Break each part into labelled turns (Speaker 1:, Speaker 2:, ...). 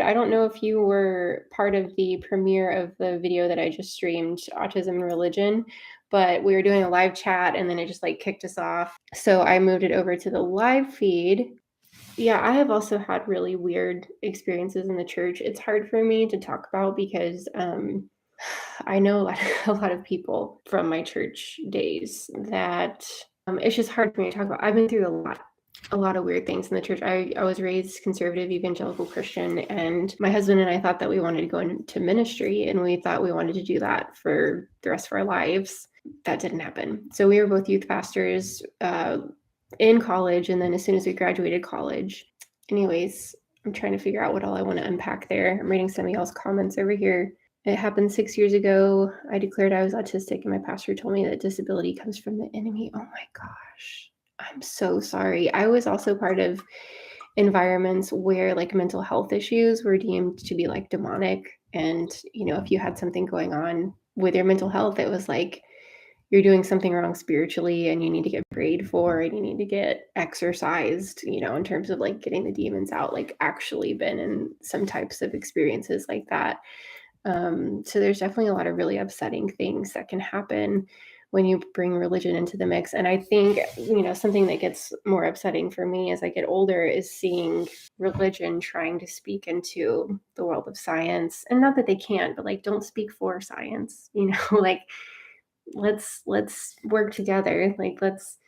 Speaker 1: I don't know if you were part of the premiere of the video that I just streamed, Autism and Religion, but we were doing a live chat and then it just like kicked us off. So I moved it over to the live feed. Yeah, I have also had really weird experiences in the church. It's hard for me to talk about because I know a lot of people from my church days that it's just hard for me to talk about. I've been through a lot of weird things in the church. I was raised conservative evangelical Christian, and my husband and I thought that we wanted to go into ministry, and we thought we wanted to do that for the rest of our lives. That didn't happen. So we were both youth pastors in college, and then as soon as we graduated college. Anyways, I'm trying to figure out what all I want to unpack there. I'm reading some of y'all's comments over here. It happened 6 years ago. I declared I was autistic, and my pastor told me that disability comes from the enemy. Oh my gosh. I'm so sorry. I was also part of environments where like mental health issues were deemed to be like demonic. And, if you had something going on with your mental health, it was like you're doing something wrong spiritually and you need to get prayed for and you need to get exercised, in terms of like getting the demons out, like actually been in some types of experiences like that. So there's definitely a lot of really upsetting things that can happen when you bring religion into the mix. And I think, something that gets more upsetting for me as I get older is seeing religion trying to speak into the world of science. And not that they can't, but like, don't speak for science, like let's work together. Like, let's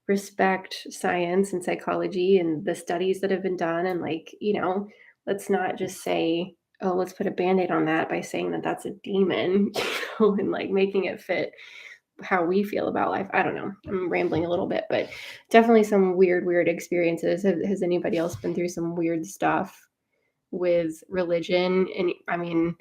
Speaker 1: respect science and psychology and the studies that have been done. And like, let's not just say, oh, let's put a band-aid on that by saying that that's a demon, and like making it fit how we feel about life. I don't know. I'm rambling a little bit, but definitely some weird experiences. Has anybody else been through some weird stuff with religion? And I mean,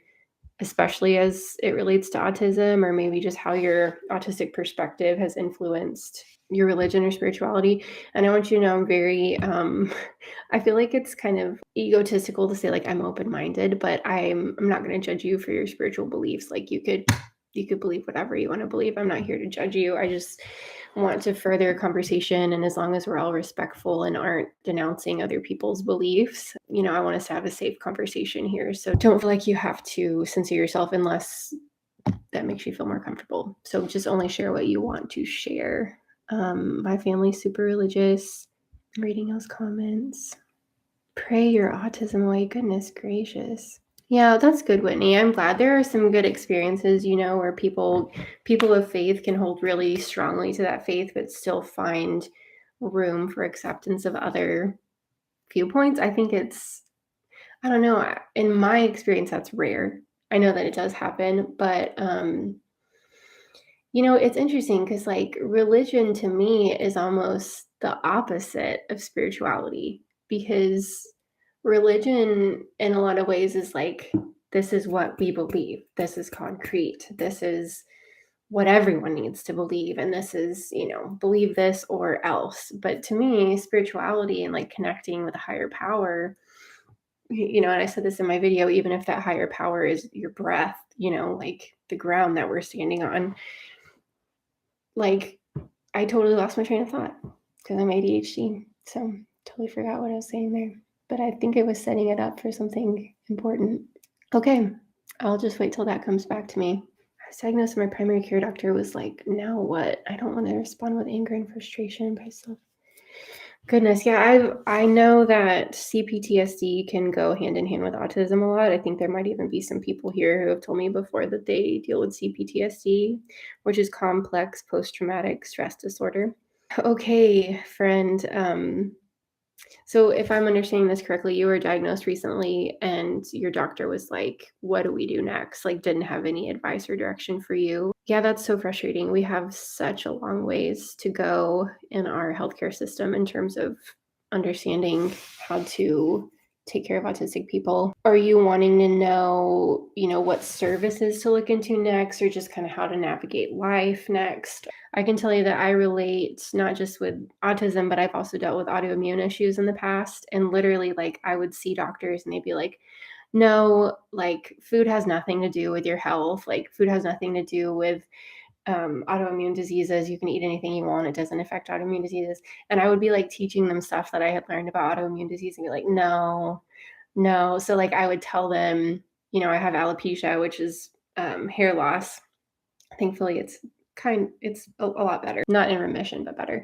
Speaker 1: especially as it relates to autism, or maybe just how your autistic perspective has influenced your religion or spirituality. And I want you to know I'm very I feel like it's kind of egotistical to say like I'm open-minded, but I'm not going to judge you for your spiritual beliefs. Like you could believe whatever you want to believe. I'm not here to judge you. I just want to further a conversation, and as long as we're all respectful and aren't denouncing other people's beliefs, I want us to have a safe conversation here. So don't feel like you have to censor yourself unless that makes you feel more comfortable. So just only share what you want to share. My family's super religious. I'm reading those comments. Pray your autism away. Goodness gracious. Yeah, that's good, Whitney. I'm glad there are some good experiences, where people of faith can hold really strongly to that faith, but still find room for acceptance of other viewpoints. I think I don't know, in my experience, that's rare. I know that it does happen, but, it's interesting because like religion to me is almost the opposite of spirituality, because religion in a lot of ways is like, this is what we believe. This is concrete. This is what everyone needs to believe. And this is, believe this or else. But to me, spirituality and like connecting with a higher power, and I said this in my video, even if that higher power is your breath, like the ground that we're standing on, like I totally lost my train of thought because I'm ADHD. So totally forgot what I was saying there. But I think it was setting it up for something important. Okay, I'll just wait till that comes back to me. I was diagnosed, and my primary care doctor was like, now what? I don't want to respond with anger and frustration, but I still. Goodness, yeah, I know that CPTSD can go hand in hand with autism a lot. I think there might even be some people here who have told me before that they deal with CPTSD, which is complex post-traumatic stress disorder. Okay, friend. So if I'm understanding this correctly, you were diagnosed recently and your doctor was like, what do we do next? Like, didn't have any advice or direction for you. Yeah, that's so frustrating. We have such a long ways to go in our healthcare system in terms of understanding how to take care of autistic people. Are you wanting to know, what services to look into next, or just kind of how to navigate life next? I can tell you that I relate not just with autism, but I've also dealt with autoimmune issues in the past. And literally, like, I would see doctors and they'd be like, no, like, food has nothing to do with your health. Like, food has nothing to do with autoimmune diseases. You can eat anything you want. It doesn't affect autoimmune diseases. And I would be like teaching them stuff that I had learned about autoimmune disease and be like, no, No. So like I would tell them, I have alopecia, which is hair loss. Thankfully, it's a lot better. Not in remission, but better.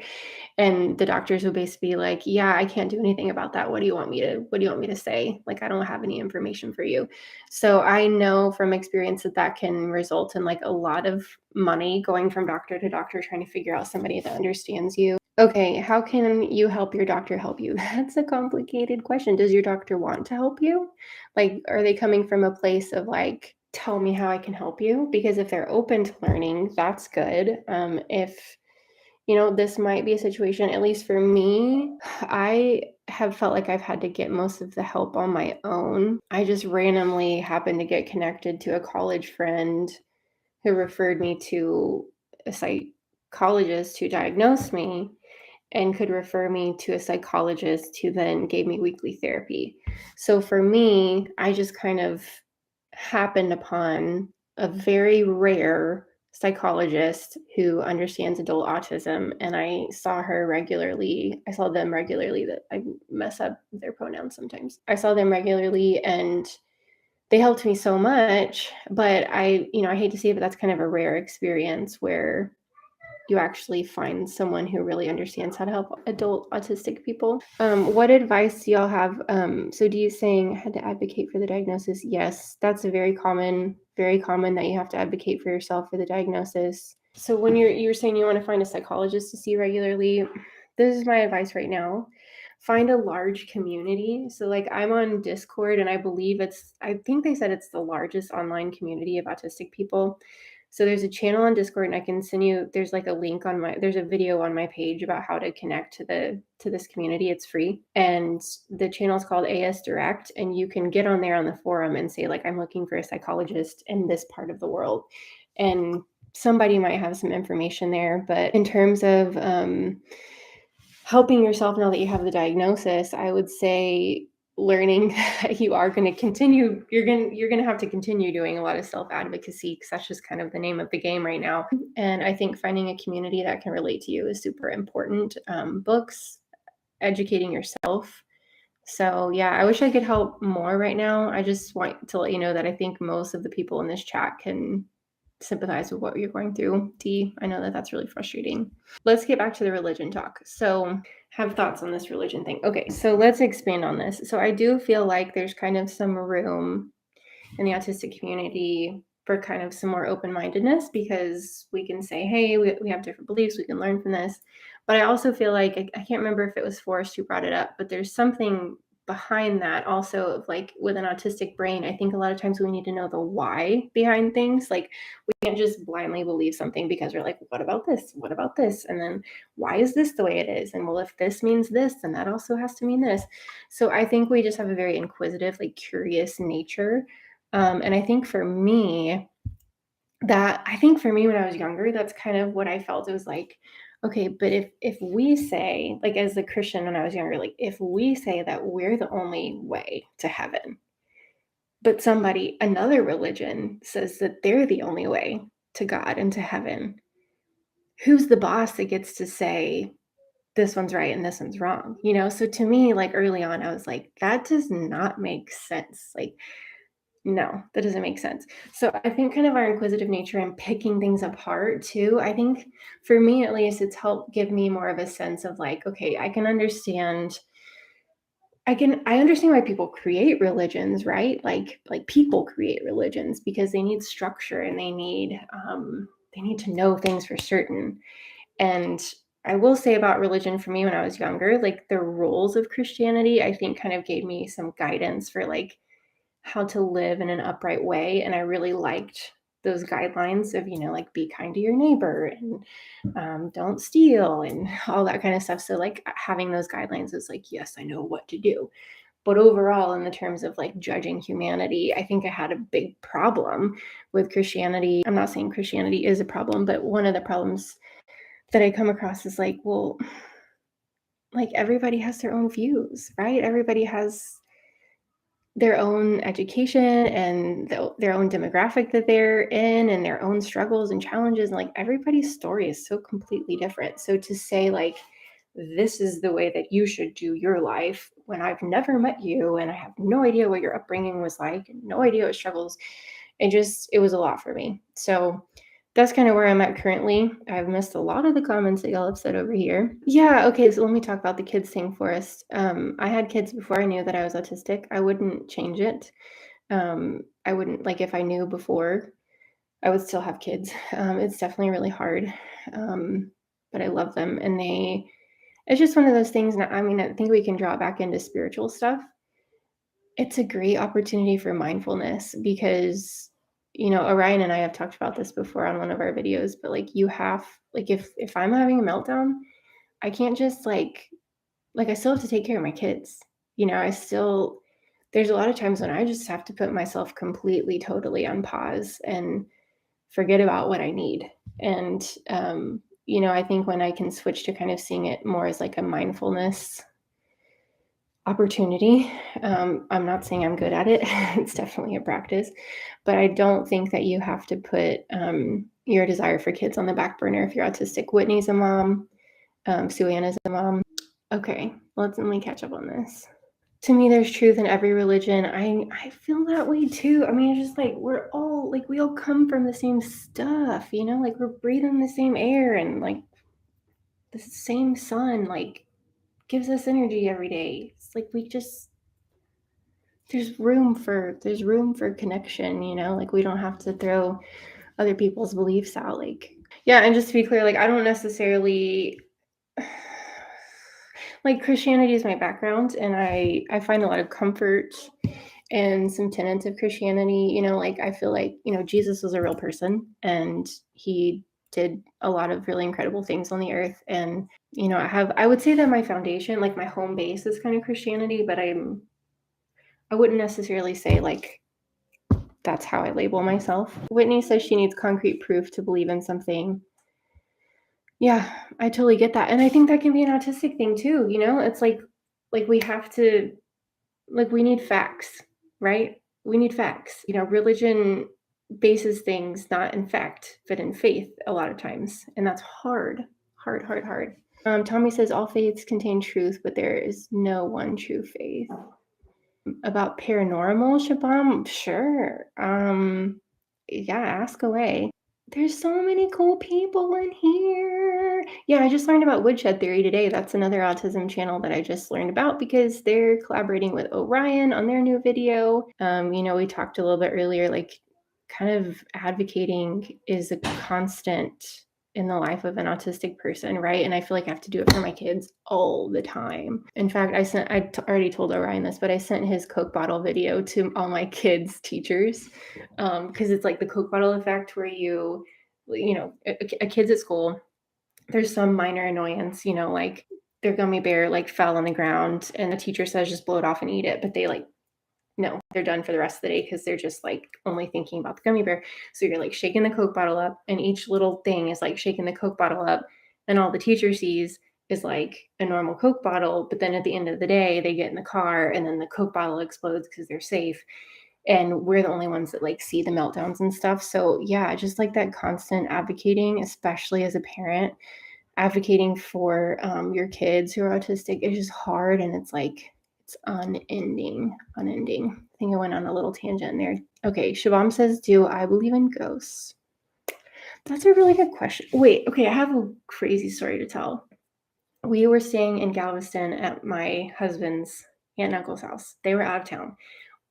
Speaker 1: And the doctors would basically be like, "Yeah, I can't do anything about that. What do you want me to say? Like, I don't have any information for you." So I know from experience that that can result in like a lot of money going from doctor to doctor trying to figure out somebody that understands you. Okay, how can you help your doctor help you? That's a complicated question. Does your doctor want to help you? Like, are they coming from a place of like, tell me how I can help you? Because if they're open to learning, that's good. If this might be a situation, at least for me, I have felt like I've had to get most of the help on my own. I just randomly happened to get connected to a college friend who referred me to a psychologist who diagnosed me and could refer me to a psychologist who then gave me weekly therapy. So for me, I just kind of happened upon a very rare psychologist who understands adult autism, and I saw her regularly. I saw them regularly. That I mess up their pronouns sometimes. I saw them regularly, and they helped me so much. But I hate to say it, but that's kind of a rare experience where you actually find someone who really understands how to help adult autistic people. What advice do y'all have? So do you saying had to advocate for the diagnosis? Yes, that's a very common that you have to advocate for yourself for the diagnosis. So when you're saying you want to find a psychologist to see regularly, this is my advice right now. Find a large community. So like I'm on Discord, and I think they said it's the largest online community of autistic people. So there's a channel on Discord, and I can send you, there's like a link there's a video on my page about how to connect to this community. It's free. And the channel is called AS Direct, and you can get on there on the forum and say like, I'm looking for a psychologist in this part of the world. And somebody might have some information there. But in terms of helping yourself now that you have the diagnosis, I would say learning that you are going to continue, you're going to have to continue doing a lot of self-advocacy, because that's just kind of the name of the game right now. And I think finding a community that can relate to you is super important. Books, educating yourself. So yeah, I wish I could help more right now. I just want to let you know that I think most of the people in this chat can sympathize with what you're going through. D, I know that that's really frustrating. Let's get back to the religion talk. So have thoughts on this religion thing. Okay, so let's expand on this. So I do feel like there's kind of some room in the autistic community for kind of some more open-mindedness, because we can say, hey, we have different beliefs, we can learn from this. But I also feel like, I can't remember if it was Forrest who brought it up, but there's something behind that also of like with an autistic brain. I think a lot of times we need to know the why behind things. Like we can't just blindly believe something because we're like, what about this? What about this? And then why is this the way it is? And well, if this means this, then that also has to mean this. So I think we just have a very inquisitive, like curious nature. And I think for me, when I was younger, that's kind of what I felt. It was like, okay, but if we say, like as a Christian when I was younger, like if we say that we're the only way to heaven, but another religion says that they're the only way to God and to heaven, who's the boss that gets to say this one's right and this one's wrong? So to me, like early on, I was like, that does not make sense. Like, no, that doesn't make sense. So I think kind of our inquisitive nature and picking things apart too, I think for me at least, it's helped give me more of a sense of like, okay, I understand why people create religions, right? Like people create religions because they need structure, and they need to know things for certain. And I will say about religion for me when I was younger, like the rules of Christianity, I think kind of gave me some guidance for like how to live in an upright way. And I really liked those guidelines of, like be kind to your neighbor, and don't steal, and all that kind of stuff. So like having those guidelines is like, yes, I know what to do. But overall, in the terms of like judging humanity, I think I had a big problem with Christianity. I'm not saying Christianity is a problem, but one of the problems that I come across is like, well, like everybody has their own views, right? Everybody has their own education and their own demographic that they're in, and their own struggles and challenges. And like everybody's story is so completely different. So to say like, this is the way that you should do your life when I've never met you and I have no idea what your upbringing was like and no idea what struggles. It was a lot for me. So that's kind of where I'm at currently. I've missed a lot of the comments that y'all have said over here. Yeah, okay, so let me talk about the kids thing first. I had kids before I knew that I was autistic. I wouldn't change it. I wouldn't, like, if I knew before, I would still have kids. It's definitely really hard, but I love them, and it's just one of those things. I mean, I think we can draw it back into spiritual stuff. It's a great opportunity for mindfulness because, Orion and I have talked about this before on one of our videos, but like if I'm having a meltdown, I can't just I still have to take care of my kids. There's a lot of times when I just have to put myself completely, totally on pause and forget about what I need. And, I think when I can switch to kind of seeing it more as like a mindfulness opportunity, I'm not saying I'm good at it. It's definitely a practice, but I don't think that you have to put your desire for kids on the back burner if you're autistic. Whitney's a mom. Sue Anna's a mom. Okay, let me catch up on this. To me, there's truth in every religion. I feel that way too. I mean, it's just like we all come from the same stuff, like we're breathing the same air and like the same sun like gives us energy every day. It's like there's room for connection, like we don't have to throw other people's beliefs out. Like, yeah, and just to be clear, like I don't necessarily like Christianity is my background, and I find a lot of comfort and some tenets of Christianity. Like I feel like Jesus was a real person, and he did a lot of really incredible things on the earth. And I would say that my foundation, like my home base, is kind of Christianity, but I wouldn't necessarily say like that's how I label myself. Whitney says she needs concrete proof to believe in something. Yeah, I totally get that. And I think that can be an autistic thing too, It's like we have to we need facts, right? We need facts. Religion bases things not in fact, but in faith a lot of times. And that's hard, hard, hard, hard. Tommy says all faiths contain truth, but there is no one true faith. About paranormal, Shabam? Sure. Yeah, ask away. There's so many cool people in here. Yeah, I just learned about woodshed theory today. That's another autism channel that I just learned about because they're collaborating with Orion on their new video. We talked a little bit earlier, like kind of advocating is a constant in the life of an autistic person, right? And I feel like I have to do it for my kids all the time. In fact, already told Orion this, but I sent his Coke bottle video to all my kids' teachers because it's like the Coke bottle effect where a kid's at school, there's some minor annoyance, like their gummy bear like fell on the ground and the teacher says just blow it off and eat it, but they like no, they're done for the rest of the day because they're just like only thinking about the gummy bear. So you're like shaking the Coke bottle up, and each little thing is like shaking the Coke bottle up, and all the teacher sees is like a normal Coke bottle. But then at the end of the day, they get in the car, and then the Coke bottle explodes because they're safe, and we're the only ones that like see the meltdowns and stuff. So yeah, just like that constant advocating, especially as a parent, advocating for your kids who are autistic is just hard, and it's like it's unending. I think I went on a little tangent there. Okay, Shabam says, do I believe in ghosts? That's a really good question. Wait, okay, I have a crazy story to tell. We were staying in Galveston at my husband's aunt and uncle's house. They were out of town.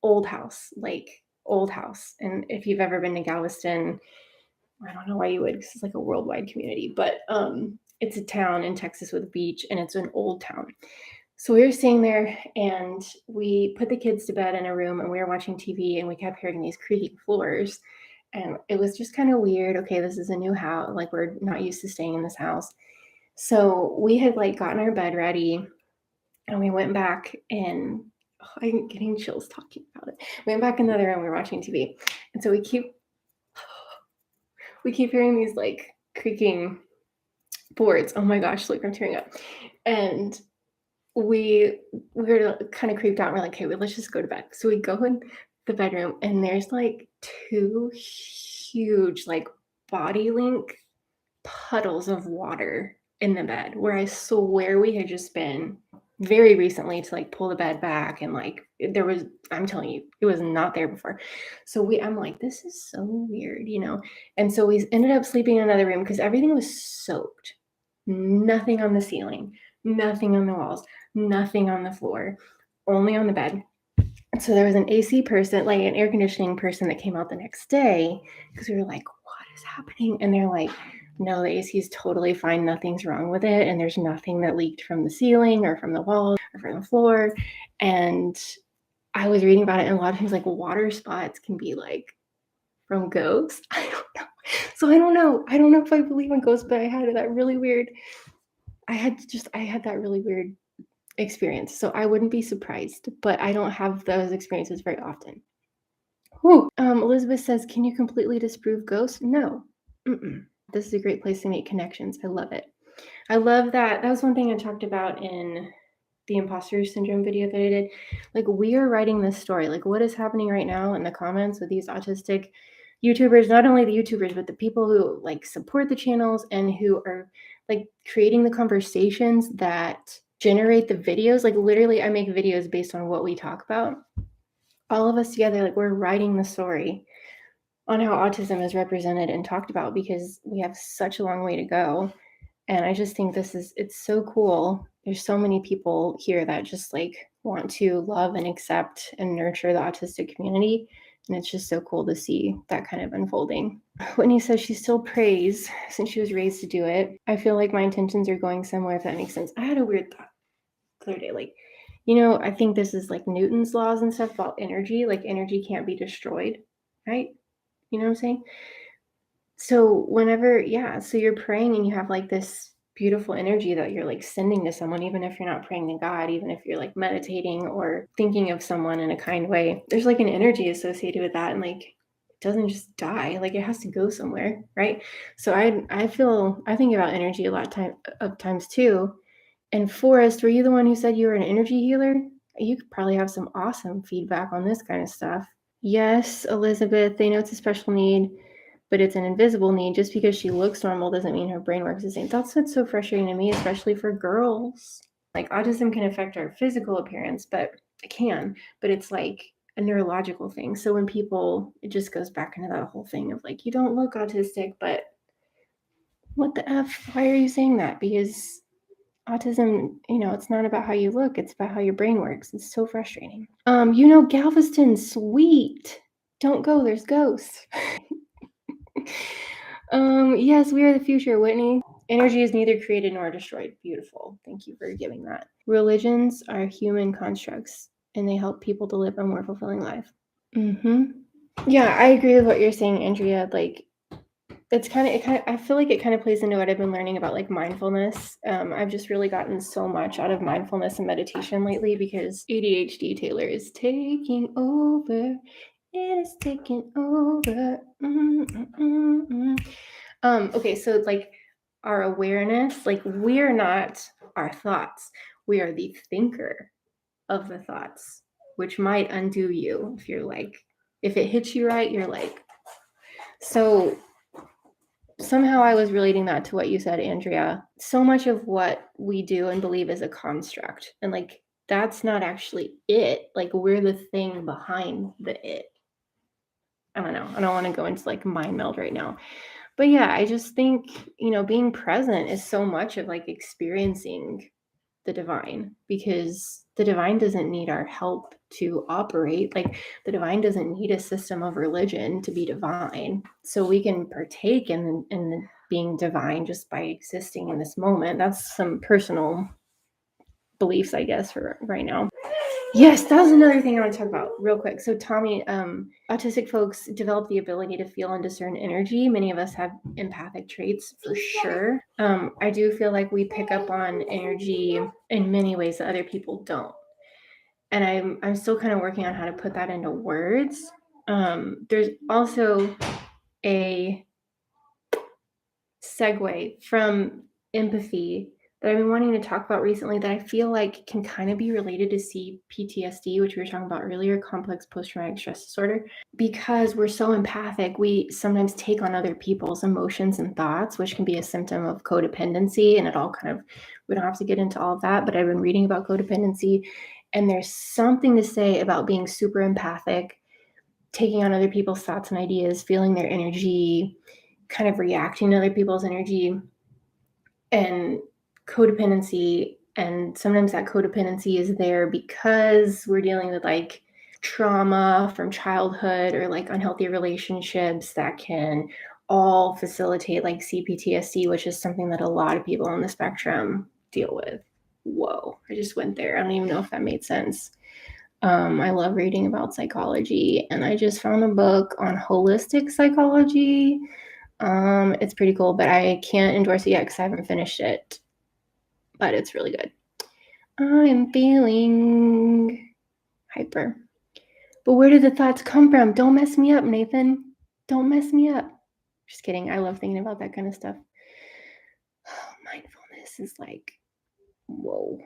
Speaker 1: Old house, like old house. And if you've ever been to Galveston, I don't know why you would, because it's like a worldwide community, but it's a town in Texas with a beach, and it's an old town. So we were staying there, and we put the kids to bed in a room, and we were watching TV, and we kept hearing these creaking floors, and it was just kind of weird. Okay, this is a new house, like we're not used to staying in this house. So we had like gotten our bed ready, and we went back, and I'm getting chills talking about it. We went back in the other room, we were watching TV, and so we keep hearing these like creaking boards. Oh my gosh, look, I'm tearing up. And we were kind of creeped out. We're like, okay, well, let's just go to bed. So we go in the bedroom, and there's like two huge like body link puddles of water in the bed, where I swear we had just been very recently to like pull the bed back, and like there was, I'm telling you, it was not there before. So I'm like, this is so weird, you know? And so we ended up sleeping in another room because everything was soaked. Nothing on the ceiling, nothing on the walls, nothing on the floor, only on the bed. So there was an AC person, like an air conditioning person, that came out the next day because we were like, what is happening? And they're like, no, the AC is totally fine. Nothing's wrong with it. And there's nothing that leaked from the ceiling or from the walls or from the floor. And I was reading about it, and a lot of times, like, water spots can be like from ghosts. I don't know. So I don't know. I don't know if I believe in ghosts, but I had that really weird experience. So I wouldn't be surprised, but I don't have those experiences very often. Whew. Elizabeth says, can you completely disprove ghosts? No. Mm-mm. This is a great place to make connections. I love it. I love that. That was one thing I talked about in the imposter syndrome video that I did. Like, we are writing this story. Like, what is happening right now in the comments with these autistic YouTubers, not only the YouTubers, but the people who like support the channels and who are like creating the conversations that generate the videos. Like, literally, I make videos based on what we talk about. All of us together, like, we're writing the story on how autism is represented and talked about, because we have such a long way to go. And I just think it's so cool. There's so many people here that just like want to love and accept and nurture the autistic community. And it's just so cool to see that kind of unfolding. Whitney says she still prays since she was raised to do it. I feel like my intentions are going somewhere, if that makes sense. I had a weird thought the other day, like, you know, I think this is like Newton's laws and stuff about energy. Like, energy can't be destroyed, right? You know what I'm saying? So so you're praying and you have like this beautiful energy that you're like sending to someone, even if you're not praying to God, even if you're like meditating or thinking of someone in a kind way, there's like an energy associated with that. And like, it doesn't just die, like it has to go somewhere, right? So I think about energy a lot of times too. And Forrest, were you the one who said you were an energy healer? You could probably have some awesome feedback on this kind of stuff. Yes, Elizabeth, they know it's a special need, but it's an invisible need. Just because she looks normal doesn't mean her brain works the same. That's what's so frustrating to me, especially for girls. Like, autism can affect our physical appearance, but it can, but it's like a neurological thing. So when people, it just goes back into that whole thing of like, you don't look autistic, but what the F? Why are you saying that? Because autism, you know, it's not about how you look, it's about how your brain works. It's so frustrating. You know, Galveston, sweet. Don't go, there's ghosts. Yes, we are the future, Whitney. Energy is neither created nor destroyed. Beautiful. Thank you for giving that. Religions are human constructs, and they help people to live a more fulfilling life. Yeah, I agree with what you're saying, Andrea. Like, I feel like it kind of plays into what I've been learning about like mindfulness. I've just really gotten so much out of mindfulness and meditation lately because ADHD Taylor is taking over. It is taking over. Okay, so it's like our awareness, like, we're not our thoughts. We are the thinker of the thoughts, which might undo you if you're like, if it hits you right, you're like, so somehow I was relating that to what you said, Andrea. So much of what we do and believe is a construct. And like, that's not actually it. Like, we're the thing behind the it. I don't know. I don't want to go into like mind meld right now. But yeah, I just think, you know, being present is so much of like experiencing the divine, because the divine doesn't need our help to operate. Like, the divine doesn't need a system of religion to be divine. So we can partake in being divine just by existing in this moment. That's some personal beliefs, I guess, for right now. Yes, that was another thing I want to talk about real quick. So Tommy, autistic folks develop the ability to feel and discern energy. Many of us have empathic traits for sure. I do feel like we pick up on energy in many ways that other people don't. And I'm still kind of working on how to put that into words. There's also a segue from empathy that I've been wanting to talk about recently that I feel like can kind of be related to CPTSD, which we were talking about earlier, complex post-traumatic stress disorder. Because we're so empathic, we sometimes take on other people's emotions and thoughts, which can be a symptom of codependency. And it all kind of, we don't have to get into all of that, but I've been reading about codependency, and there's something to say about being super empathic, taking on other people's thoughts and ideas, feeling their energy, kind of reacting to other people's energy, and codependency. And sometimes that codependency is there because we're dealing with like trauma from childhood or like unhealthy relationships that can all facilitate like CPTSD, which is something that a lot of people on the spectrum deal with. Whoa, I just went there. I don't even know if that made sense. I love reading about psychology, and I just found a book on holistic psychology. It's pretty cool, but I can't endorse it yet because I haven't finished it. But it's really good. I'm feeling hyper. But where did the thoughts come from? Don't mess me up, Nathan. Don't mess me up. Just kidding. I love thinking about that kind of stuff. Mindfulness is like, whoa.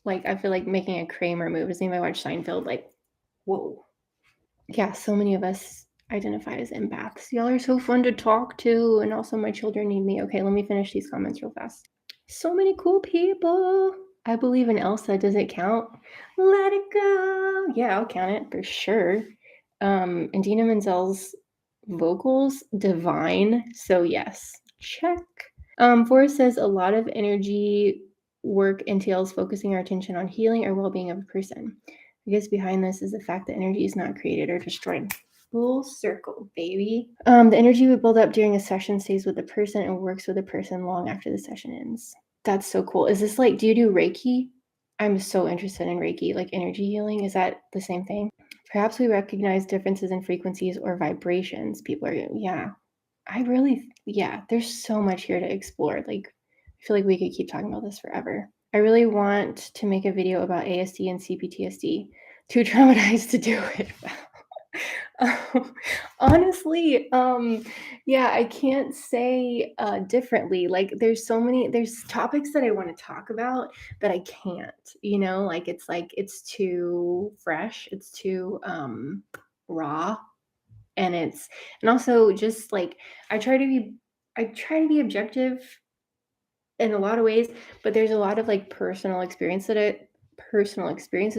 Speaker 1: Like, I feel like making a Kramer move. Does anybody watch Seinfeld? Like, whoa. Yeah, so many of us identify as empaths. Y'all are so fun to talk to, and also my children need me. Okay, let me finish these comments real fast. So many cool people. I believe in Elsa. Does it count? Let it go. Yeah, I'll count it for sure. And Dina Menzel's vocals, divine. So yes, check. Forrest says a lot of energy work entails focusing our attention on healing or well-being of a person. I guess behind this is the fact that energy is not created or destroyed. Full circle, baby. The energy we build up during a session stays with the person and works with the person long after the session ends. That's so cool. Is this like, do you do Reiki? I'm so interested in Reiki, like energy healing. Is that the same thing? Perhaps we recognize differences in frequencies or vibrations. People are, yeah. There's so much here to explore. Like, I feel like we could keep talking about this forever. I really want to make a video about ASD and CPTSD. Too traumatized to do it. Honestly, yeah, I can't say differently. Like, there's topics that I want to talk about that I can't, like it's too fresh, it's too raw, and also just like I try to be objective in a lot of ways, but there's a lot of like personal experiences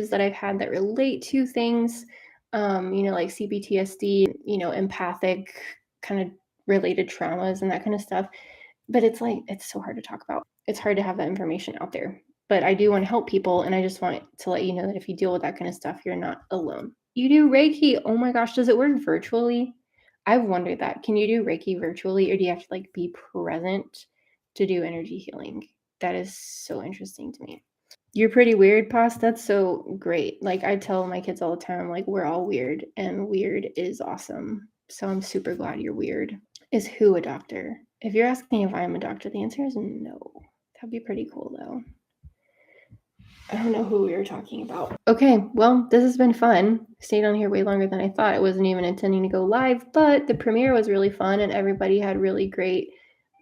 Speaker 1: that I've had that relate to things, like CPTSD, empathic kind of related traumas and that kind of stuff. But it's like, it's so hard to talk about. It's hard to have that information out there. But I do want to help people, and I just want to let you know that if you deal with that kind of stuff, you're not alone. You do Reiki. Oh my gosh, does it work virtually? I've wondered that. Can you do Reiki virtually, or do you have to like be present to do energy healing? That is so interesting to me. You're pretty weird, Pos. That's so great. Like, I tell my kids all the time, like, we're all weird, and weird is awesome. So I'm super glad you're weird. Is who a doctor? If you're asking if I'm a doctor, the answer is no. That'd be pretty cool, though. I don't know who we were talking about. Okay, well, this has been fun. Stayed on here way longer than I thought. I wasn't even intending to go live, but the premiere was really fun, and everybody had really great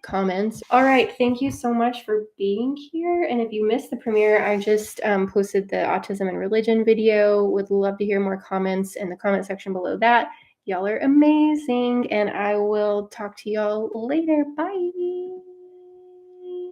Speaker 1: comments. All right, thank you so much for being here. And if you missed the premiere, I just posted the autism and religion video. Would love to hear more comments in the comment section below that. Y'all are amazing, and I will talk to y'all later. Bye.